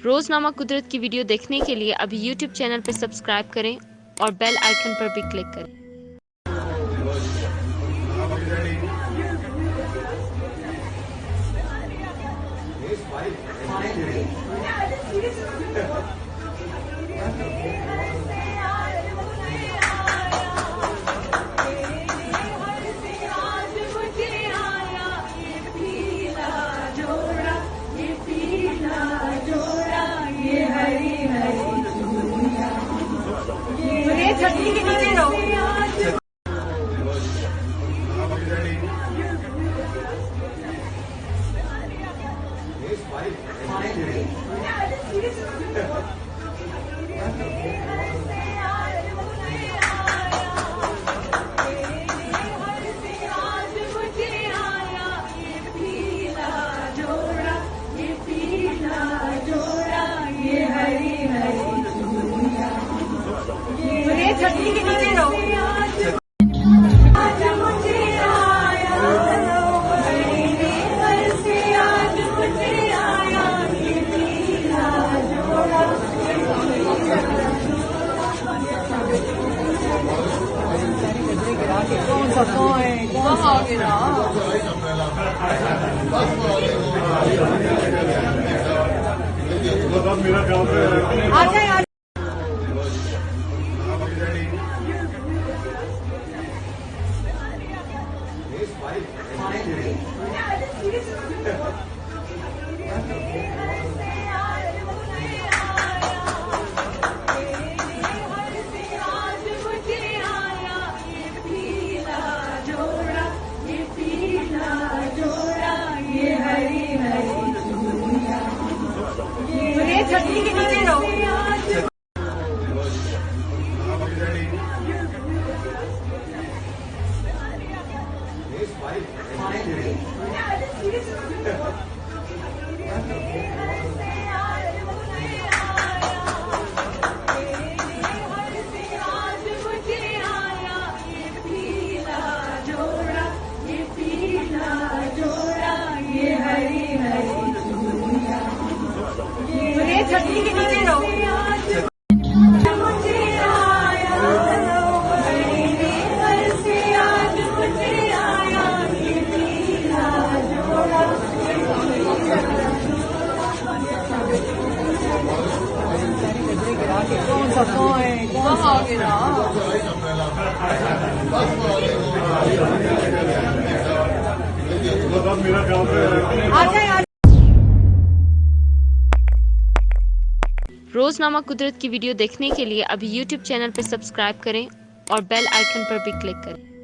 रोजनामा कुदरत की वीडियो देखने के लिए अभी YouTube चैनल पर सब्सक्राइब करें और बेल आइकन पर भी क्लिक करें। छतरी के नीचे रहो। छतरी के नीचे रहो। कौन सा कहाँ आ गिरा? आजा छतरी के नीचे रहो। छतरी के नीचे रहो। कौन सा कहाँ आ गिरा? आजा रोजनामा कुदरत की वीडियो देखने के लिए अभी YouTube चैनल पर सब्सक्राइब करें और बेल आइकन पर भी क्लिक करें।